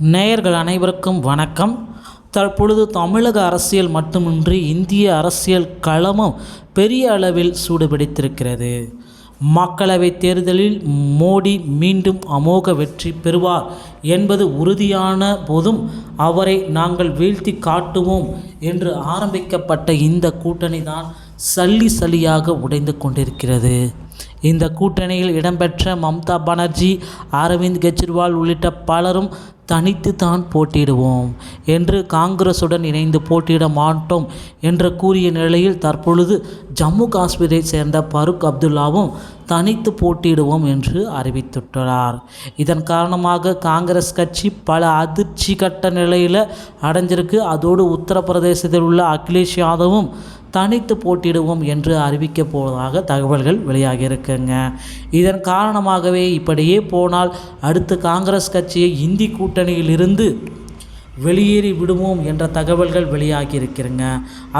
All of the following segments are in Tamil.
நேயர்கள் அனைவருக்கும் வணக்கம். தற்பொழுது தமிழக அரசியல் மட்டுமின்றி இந்திய அரசியல் களமும் பெரிய அளவில் சூடுபிடித்திருக்கிறது. மக்களவைத் தேர்தலில் மோடி மீண்டும் அமோக வெற்றி பெறுவார் என்பது உறுதியான போதும் அவரை நாங்கள் வீழ்த்தி காட்டுவோம் என்று ஆரம்பிக்கப்பட்ட இந்த கூட்டணி தான் சல்லியாக உடைந்து கொண்டிருக்கிறது. இந்த கூட்டணியில் இடம்பெற்ற மம்தா பானர்ஜி, அரவிந்த் கெஜ்ரிவால் உள்ளிட்ட பலரும் தனித்து தான் போட்டியிடுவோம் என்று காங்கிரசுடன் இணைந்து போட்டியிட மாட்டோம் என்று கூறிய நிலையில் தற்பொழுது ஜம்மு காஷ்மீரை சேர்ந்த பரூக் அப்துல்லாவும் தனித்து போட்டியிடுவோம் என்று அறிவித்துள்ளார். இதன் காரணமாக காங்கிரஸ் கட்சி பல அதிர்ச்சி கட்ட நிலையில் அடைஞ்சிருக்கு. அதோடு உத்தரப்பிரதேசத்தில் உள்ள அகிலேஷ் யாதவும் தனித்து போட்டியிடுவோம் என்று அறிவிக்கப் போவதாக தகவல்கள் வெளியாகியிருக்குங்க. இதன் காரணமாகவே இப்படியே போனால் அடுத்து காங்கிரஸ் கட்சியை இந்தி கூட்டணியிலிருந்து வெளியேறி விடுவோம் என்ற தகவல்கள் வெளியாகியிருக்கிறங்க.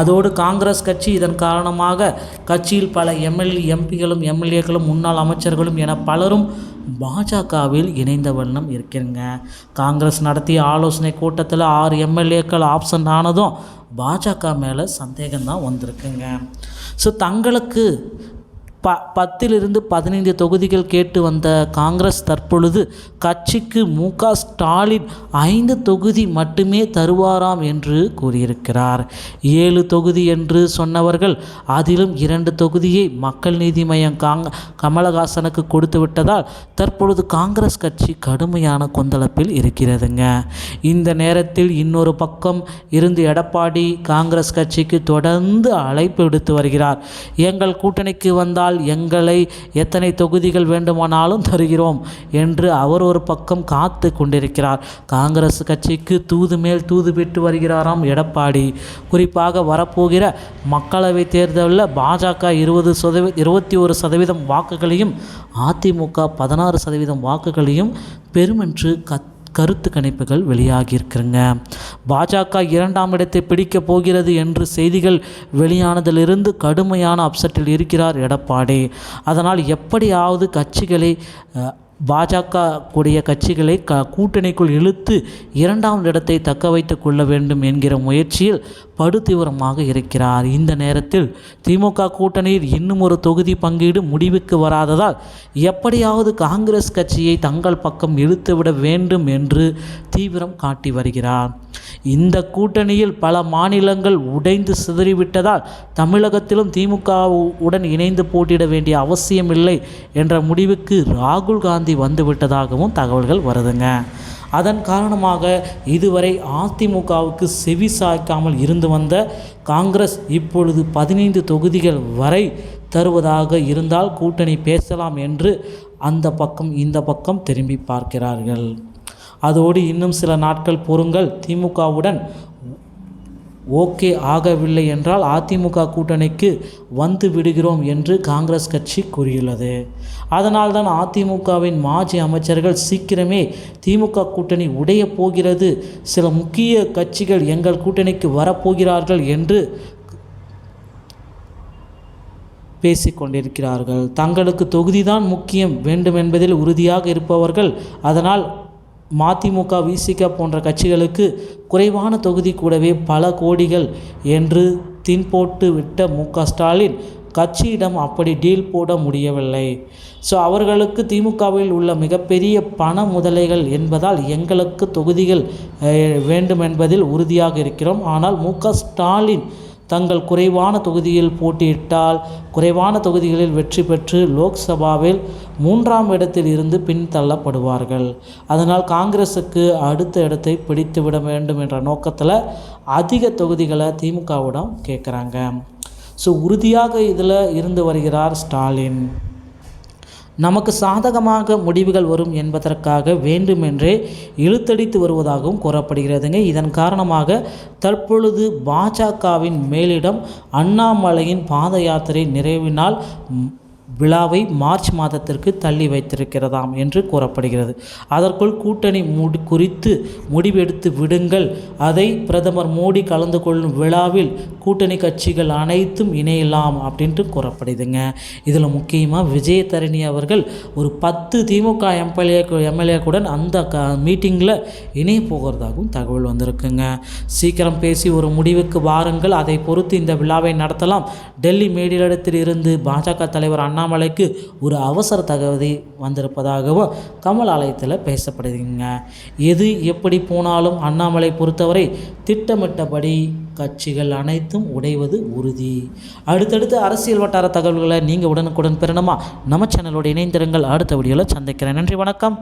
அதோடு காங்கிரஸ் கட்சி இதன் காரணமாக கட்சியில் பல எம்பிகளும் எம்எல்ஏக்களும் முன்னாள் அமைச்சர்களும் என பலரும் பாஜகவில் இணைந்த வண்ணம் இருக்கிறங்க. காங்கிரஸ் நடத்திய ஆலோசனை கூட்டத்தில் 6 எம்எல்ஏக்கள் ஆப்சண்ட் ஆனதும் பாஜக மேலே சந்தேகம்தான் வந்திருக்குங்க. தங்களுக்கு 10 - 15 தொகுதிகள் கேட்டு வந்த காங்கிரஸ் தற்பொழுது கட்சிக்கு மு.க. ஸ்டாலின் 5 தொகுதி மட்டுமே தருவாராம் என்று கூறியிருக்கிறார். 7 தொகுதி என்று சொன்னவர்கள் அதிலும் 2 தொகுதியை மக்கள் நீதி மய்யம் கமலஹாசனுக்கு கொடுத்து விட்டதால் தற்பொழுது காங்கிரஸ் கட்சி கடுமையான கொந்தளிப்பில் இருக்கிறதுங்க. இந்த நேரத்தில் இன்னொரு பக்கம் இருந்து எடப்பாடி காங்கிரஸ் கட்சிக்கு தொடர்ந்து அழைப்பு விடுத்து வருகிறார். எங்கள் கூட்டணிக்கு வந்தால் எங்களை எத்தனை தொகுதிகள் வேண்டுமானாலும் தருகிறோம் என்று அவர் ஒரு பக்கம் காத்து கொண்டிருக்கிறார். காங்கிரஸ் கட்சிக்கு தூது மேல் தூது விட்டு வருகிறாராம் எடப்பாடி. குறிப்பாக வரப்போகிற மக்களவை தேர்தலில் பாஜக 21% வாக்குகளையும் அதிமுக 16% வாக்குகளையும் பெறுமென்று கருத்து கணிப்புகள் வெளியாகியிருக்குங்க. பாஜக 2ஆம் இடத்தை பிடிக்கப் போகிறது என்று செய்திகள் வெளியானதிலிருந்து கடுமையான அப்செட்டில் இருக்கிறார் எடப்பாடி. அதனால் எப்படியாவது பாஜக கூடிய கட்சிகளை கூட்டணிக்குள் இழுத்து 2ஆம் இடத்தை தக்க வைத்து கொள்ள வேண்டும் என்கிற முயற்சியில் படுதீவிரமாக இருக்கிறார். இந்த நேரத்தில் திமுக கூட்டணியில் இன்னும் ஒரு தொகுதி பங்கீடு முடிவுக்கு வராததால் எப்படியாவது காங்கிரஸ் கட்சியை தங்கள் பக்கம் இழுத்துவிட வேண்டும் என்று தீவிரம் காட்டி வருகிறார். இந்த கூட்டணியில் பல மாநிலங்கள் உடைந்து சிதறிவிட்டதால் தமிழகத்திலும் திமுகவுடன் இணைந்து போட்டியிட வேண்டிய அவசியமில்லை என்ற முடிவுக்கு ராகுல் காந்தி வந்துவிட்டதாகவும் தகவல்கள் வருதுங்க. அதன் காரணமாக இதுவரை அதிமுகவுக்கு செவி சாய்க்காமல் இருந்து வந்த காங்கிரஸ் இப்பொழுது 15 தொகுதிகள் வரை தருவதாக இருந்தால் கூட்டணி பேசலாம் என்று அந்த பக்கம் இந்த பக்கம் திரும்பி பார்க்கிறார்கள். அதோடு இன்னும் சில நாட்கள் பொறுங்கள், திமுகவுடன் ஓகே ஆகவில்லை என்றால் அதிமுக கூட்டணிக்கு வந்து விடுகிறோம் என்று காங்கிரஸ் கட்சி கூறியுள்ளது. அதனால்தான் அதிமுகவின் மாஜி அமைச்சர்கள் சீக்கிரமே திமுக கூட்டணி உடைய போகிறது, சில முக்கிய கட்சிகள் எங்கள் கூட்டணிக்கு வரப்போகிறார்கள் என்று பேசிக்கொண்டிருக்கிறார்கள். தங்களுக்கு தொகுதிதான் முக்கியம் வேண்டும் என்பதில் உறுதியாக இருப்பவர்கள். அதனால் மதிமுக, விசிக போன்ற கட்சிகளுக்கு குறைவான தொகுதி கூடவே பல கோடிகள் என்று தின்போட்டு விட்ட மு.க. ஸ்டாலின் கட்சியிடம் அப்படி டீல் போட முடியவில்லை. அவர்களுக்கு திமுகவில் உள்ள மிகப்பெரிய பண முதலைகள் என்பதால் எங்களுக்கு தொகுதிகள் வேண்டும் என்பதில் உறுதியாக இருக்கிறோம். ஆனால் மு.க. ஸ்டாலின் தங்கள் குறைவான தொகுதியில் போட்டியிட்டால் குறைவான தொகுதிகளில் வெற்றி பெற்று லோக்சபாவில் 3ஆம் இடத்தில் இருந்து பின்தள்ளப்படுவார்கள். அதனால் காங்கிரஸுக்கு அடுத்த இடத்தை பிடித்துவிட வேண்டும் என்ற நோக்கத்தில் அதிக தொகுதிகளை திமுகவிடம் கேட்குறாங்க. உறுதியாக இதில் இருந்து வருகிறார் ஸ்டாலின். நமக்கு சாதகமாக முடிவுகள் வரும் என்பதற்காக வேண்டுமென்றே இழுத்தடித்து வருவதாகவும் கூறப்படுகிறதுங்க. இதன் காரணமாக தற்பொழுது பாஜகவின் மேலிடம் அண்ணாமலையின் பாத யாத்திரை நிறைவினால் விழாவை மார்ச் மாதத்திற்கு தள்ளி வைத்திருக்கிறதாம் என்று கூறப்படுகிறது. அதற்குள் கூட்டணி குறித்து முடிவெடுத்து விடுங்கள், அதை பிரதமர் மோடி கலந்து கொள்ளும் விழாவில் கூட்டணி கட்சிகள் அனைத்தும் இணையலாம் அப்படின்ட்டு கூறப்படுதுங்க. இதில் முக்கியமாக விஜயதரணி அவர்கள் ஒரு 10 திமுக எம்எல்ஏக்குடன் அந்த மீட்டிங்கில் இணைய போகிறதாகவும் தகவல் வந்திருக்குங்க. சீக்கிரம் பேசி ஒரு முடிவுக்கு வாருங்கள், அதை பொறுத்து இந்த விழாவை நடத்தலாம். டெல்லி மேலிடத்தில் இருந்து பாஜக தலைவர் அண்ணாமலைக்கு ஒரு அவசர தகவல் வந்திருப்பதாகவும் கமல் ஆலயத்தில் பேசப்படுதுங்க. எது எப்படி போனாலும் அண்ணாமலை பொறுத்தவரை திட்டமிட்டபடி கட்சிகள் அனைத்தும் உடைவது உறுதி. அடுத்தடுத்து அரசியல் வட்டார தகவல்களை நீங்கள் உடனுக்குடன் பெறணுமா? நம்ம சேனலோடு இணைந்திருங்கள். அடுத்த வீடியோவில் சந்திக்கிறேன். நன்றி, வணக்கம்.